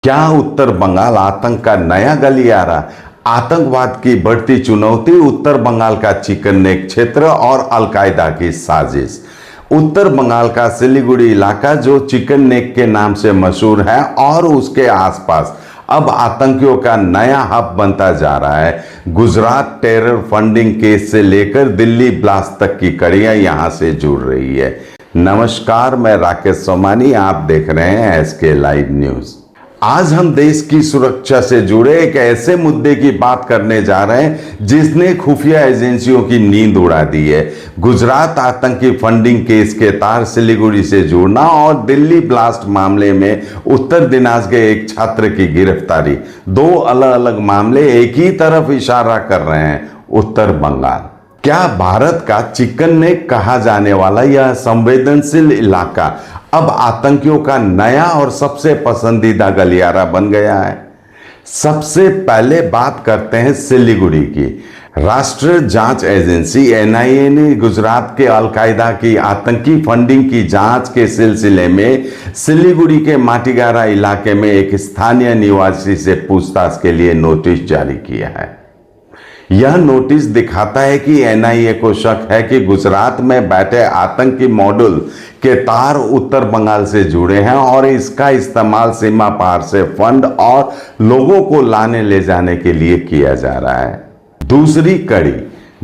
क्या उत्तर बंगाल आतंक का नया गलियारा? आतंकवाद की बढ़ती चुनौती, उत्तर बंगाल का चिकन नेक क्षेत्र और अलकायदा की साजिश। उत्तर बंगाल का सिलीगुड़ी इलाका जो चिकन नेक के नाम से मशहूर है और उसके आसपास अब आतंकियों का नया हब बनता जा रहा है। गुजरात टेरर फंडिंग केस से लेकर दिल्ली ब्लास्ट तक की कड़ियां यहां से जुड़ रही है। नमस्कार, मैं राकेश सोमानी, आप देख रहे हैं एसके लाइव न्यूज। आज हम देश की सुरक्षा से जुड़े एक ऐसे मुद्दे की बात करने जा रहे हैं जिसने खुफिया एजेंसियों की नींद उड़ा दी है। गुजरात आतंकी फंडिंग केस के तार सिलीगुड़ी से जुड़ना और दिल्ली ब्लास्ट मामले में उत्तर दिनाज के एक छात्र की गिरफ्तारी, दो अलग अलग मामले एक ही तरफ इशारा कर रहे हैं, उत्तर बंगाल। क्या भारत का चिकन नेक कहा जाने वाला यह संवेदनशील इलाका अब आतंकियों का नया और सबसे पसंदीदा गलियारा बन गया है? सबसे पहले बात करते हैं सिलीगुड़ी की। राष्ट्रीय जांच एजेंसी एनआईए ने गुजरात के अलकायदा की आतंकी फंडिंग की जांच के सिलसिले में सिलीगुड़ी के माटीगारा इलाके में एक स्थानीय निवासी से पूछताछ के लिए नोटिस जारी किया है। यह नोटिस दिखाता है कि एनआईए को शक है कि गुजरात में बैठे आतंकी मॉड्यूल के तार उत्तर बंगाल से जुड़े हैं और इसका इस्तेमाल सीमा पार से फंड और लोगों को लाने ले जाने के लिए किया जा रहा है। दूसरी कड़ी,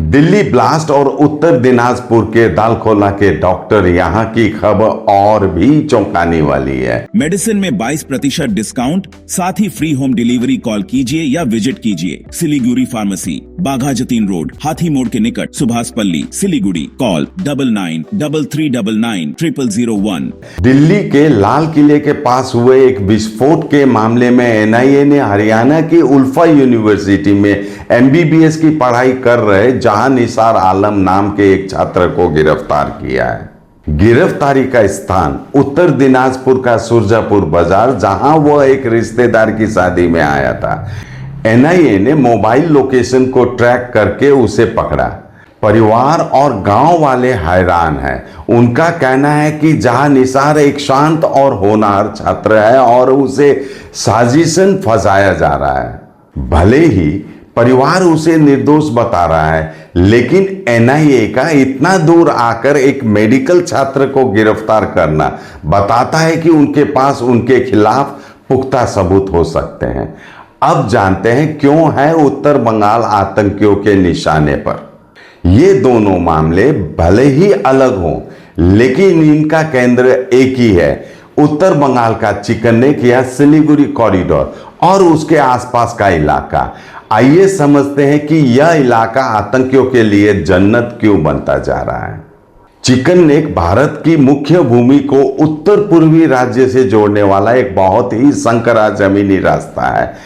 दिल्ली ब्लास्ट और उत्तर दिनाजपुर के दालखोला के डॉक्टर, यहाँ की खबर और भी चौंकाने वाली है। मेडिसिन में 22% डिस्काउंट, साथ ही फ्री होम डिलीवरी। कॉल कीजिए या विजिट कीजिए सिलीगुड़ी फार्मेसी, बाघा जतीन रोड, हाथी मोड़ के निकट, सुभाष पल्ली, सिलीगुड़ी। कॉल 9933990001। दिल्ली के लाल किले के पास हुए एक विस्फोट के मामले में एनआईए ने हरियाणा की उल्फा यूनिवर्सिटी में एमबीबीएस की पढ़ाई कर रहे जहां निसार आलम नाम के एक छात्र को गिरफ्तार किया है। गिरफ्तारी का स्थान उत्तर दिनाजपुर का सुरजापुर बाजार, जहां वह एक रिश्तेदार की शादी में आया था। एनआईए ने मोबाइल लोकेशन को ट्रैक करके उसे पकड़ा। परिवार और गांव वाले हैरान हैं। उनका कहना है कि जहां निसार एक शांत और होनहार छात्र है और उसे साजिशन फंसाया जा रहा है। भले ही परिवार उसे निर्दोष बता रहा है, लेकिन एनआईए का इतना दूर आकर एक मेडिकल छात्र को गिरफ्तार करना बताता है कि उनके पास उनके खिलाफ पुख्ता सबूत हो सकते हैं। अब जानते हैं क्यों है उत्तर बंगाल आतंकियों के निशाने पर। ये दोनों मामले भले ही अलग हों, लेकिन इनका केंद्र एक ही है, उत्तर बंगाल का चिकन नेक या सिलीगुड़ी कॉरिडोर और उसके आसपास का इलाका। आइए समझते हैं कि यह इलाका आतंकियों के लिए जन्नत क्यों बनता जा रहा है। चिकन नेक भारत की मुख्य भूमि को उत्तर पूर्वी राज्य से जोड़ने वाला एक बहुत ही संकरा जमीनी रास्ता है।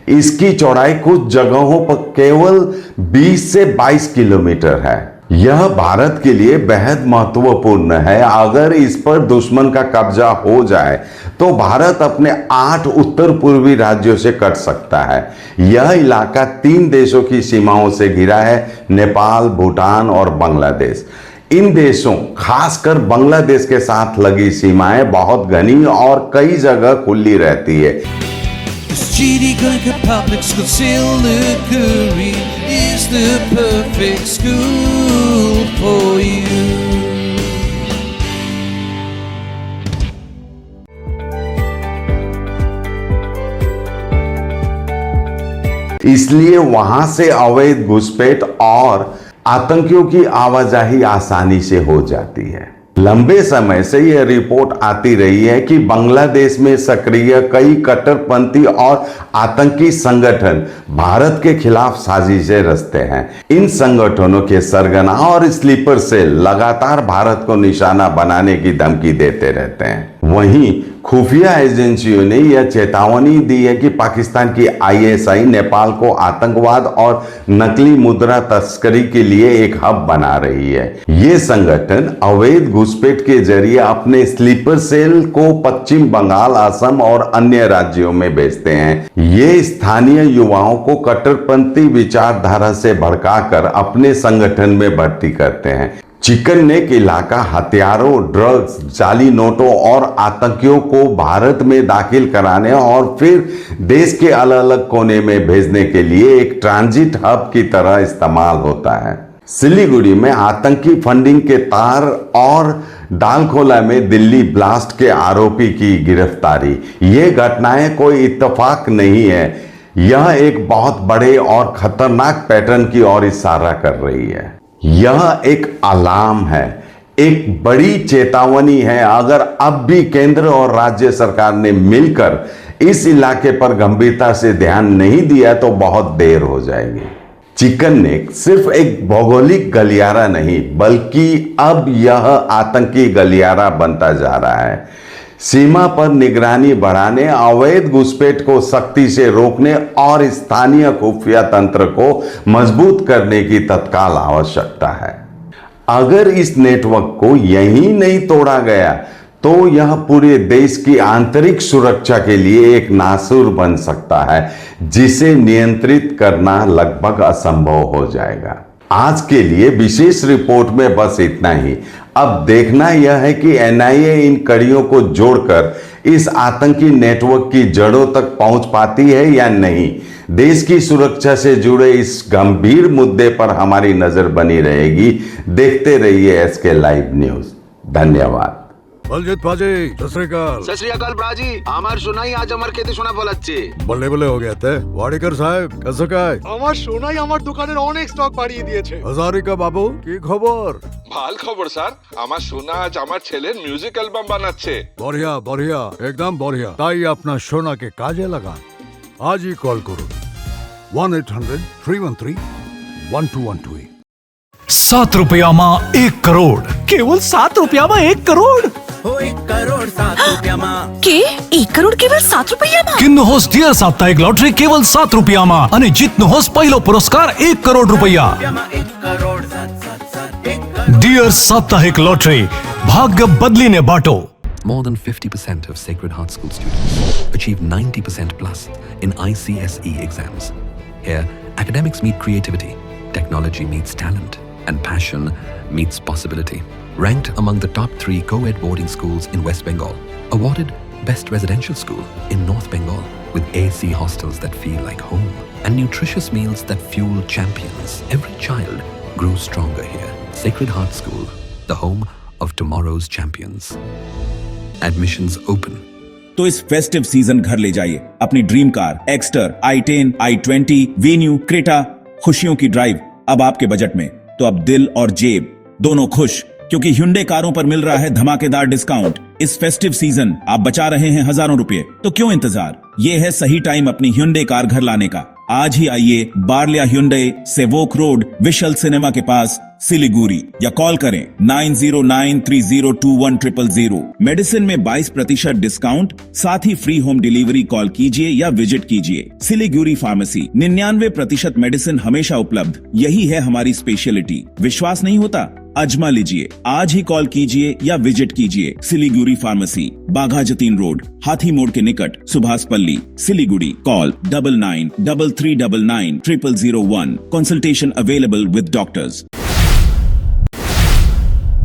इसकी चौड़ाई कुछ जगहों पर केवल 20 से 22 किलोमीटर है। यह भारत के लिए बेहद महत्वपूर्ण है। अगर इस पर दुश्मन का कब्जा हो जाए तो भारत अपने 8 उत्तर पूर्वी राज्यों से कट सकता है। यह इलाका 3 देशों की सीमाओं से घिरा है, नेपाल, भूटान और बांग्लादेश। इन देशों, खासकर बांग्लादेश के साथ लगी सीमाएं बहुत घनी और कई जगह खुली रहती है। Public School Siliguri is the perfect school for you. इसलिए वहां से अवैध घुसपैठ और आतंकियों की आवाजाही आसानी से हो जाती है। लंबे समय से यह रिपोर्ट आती रही है कि बांग्लादेश में सक्रिय कई कट्टरपंथी और आतंकी संगठन भारत के खिलाफ साजिशें रचते हैं। इन संगठनों के सरगना और स्लीपर सेल लगातार भारत को निशाना बनाने की धमकी देते रहते हैं। वहीं खुफिया एजेंसियों ने यह चेतावनी दी है कि पाकिस्तान की आईएसआई नेपाल को आतंकवाद और नकली मुद्रा तस्करी के लिए एक हब बना रही है। ये संगठन अवैध घुसपैठ के जरिए अपने स्लीपर सेल को पश्चिम बंगाल, असम और अन्य राज्यों में भेजते हैं। ये स्थानीय युवाओं को कट्टरपंथी विचारधारा से भड़काकर अपने संगठन में भर्ती करते हैं। चिकन नेक इलाका हथियारों, ड्रग्स, जाली नोटों और आतंकियों को भारत में दाखिल कराने और फिर देश के अलग अलग कोने में भेजने के लिए एक ट्रांजिट हब की तरह इस्तेमाल होता है। सिलीगुड़ी में आतंकी फंडिंग के तार और डालखोला में दिल्ली ब्लास्ट के आरोपी की गिरफ्तारी, ये घटनाएं कोई इत्तेफाक नहीं है। यह एक बहुत बड़े और खतरनाक पैटर्न की ओर इशारा कर रही है। यह एक अलार्म है, एक बड़ी चेतावनी है। अगर अब भी केंद्र और राज्य सरकार ने मिलकर इस इलाके पर गंभीरता से ध्यान नहीं दिया तो बहुत देर हो जाएगी। चिकन नेक सिर्फ एक भौगोलिक गलियारा नहीं, बल्कि अब यह आतंकी गलियारा बनता जा रहा है। सीमा पर निगरानी बढ़ाने, अवैध घुसपैठ को सख्ती से रोकने और स्थानीय खुफिया तंत्र को मजबूत करने की तत्काल आवश्यकता है। अगर इस नेटवर्क को यहीं नहीं तोड़ा गया तो यह पूरे देश की आंतरिक सुरक्षा के लिए एक नासुर बन सकता है, जिसे नियंत्रित करना लगभग असंभव हो जाएगा। आज के लिए विशेष रिपोर्ट में बस इतना ही। अब देखना यह है कि एनआईए इन कड़ियों को जोड़कर इस आतंकी नेटवर्क की जड़ों तक पहुंच पाती है या नहीं। देश की सुरक्षा से जुड़े इस गंभीर मुद्दे पर हमारी नजर बनी रहेगी। देखते रहिए एसके लाइव न्यूज। धन्यवाद। বলজিৎ পাজি সত শ্রী অকাল। सत श्री अकाल ब्राजी আমার শোনাই আজ আমার খেতে শোনা বলাচ্ছে। বললে বলে हो गया थे ওয়াডিকার সাহেব कैसे काय আমার সোনাই আমার দোকানের অনেক স্টক বাড়িয়ে দিয়েছে। হাজারিকা বাবু কি খবর? ভাল খবর স্যার, আমার সোনা আজ আমার ছেলের মিউজিক অ্যালবাম বানাচ্ছে। বঢ়িয়া বঢ়িয়া একদম বঢ়িয়া। তাই আপনার সোনাকে কাজে লাগান। আজই কল করুন 1-800-313-1212। 7 रुपयाમાં 1 કરોડ, કેવલ 7 રૂપિયામાં 1 કરોડ। કે 1 કરોડ કેવલ 7 રૂપિયામાં? કિન્નુ હોસ ડિયર સાપ્તાહિક લોટરી કેવલ 7 રૂપિયામાં અને જીતનો હોસ પહેલો પુરસ્કાર 1 કરોડ રૂપિયા। ડિયર સાપ્તાહિક લોટરી, ભાગ્ય બદલીને બાટો। More than 50% of Sacred Heart School students achieve 90% plus in ICSE exams. Here, academics meet creativity, technology meets talent, and passion meets possibility. Ranked among the top 3 co-ed boarding schools in West Bengal. Awarded Best Residential School in North Bengal with AC hostels that feel like home and nutritious meals that fuel champions. Every child grows stronger here. Sacred Heart School, the home of tomorrow's champions. Admissions open. तो इस festive season घर ले जाइए अपनी dream car Exter, i10, i20, venue, Creta. खुशियों की drive अब आपके बजट में, तो अब दिल और जेब दोनों खुश, क्योंकि Hyundai कारों पर मिल रहा है धमाकेदार डिस्काउंट। इस फेस्टिव सीजन आप बचा रहे हैं हजारों रुपए, तो क्यों इंतजार? ये है सही टाइम अपनी Hyundai कार घर लाने का। आज ही आइए बारलिया Hyundai, Sevoke road, we shall cinema के पास, सिलीगुड़ी, या कॉल करें 9093021000। मेडिसिन में 22% डिस्काउंट, साथ ही फ्री होम डिलीवरी। कॉल कीजिए या विजिट कीजिए सिलीगुड़ी फार्मेसी। 99% मेडिसिन हमेशा उपलब्ध, यही है हमारी स्पेशलिटी। विश्वास नहीं होता? अजमा लीजिए। आज ही कॉल कीजिए या विजिट कीजिए सिलीगुड़ी फार्मेसी, बाघा जतीन रोड, हाथी मोड़ के निकट, सुभाष पल्ली, Siliguri. Call 9933990001। Consultation available with doctors.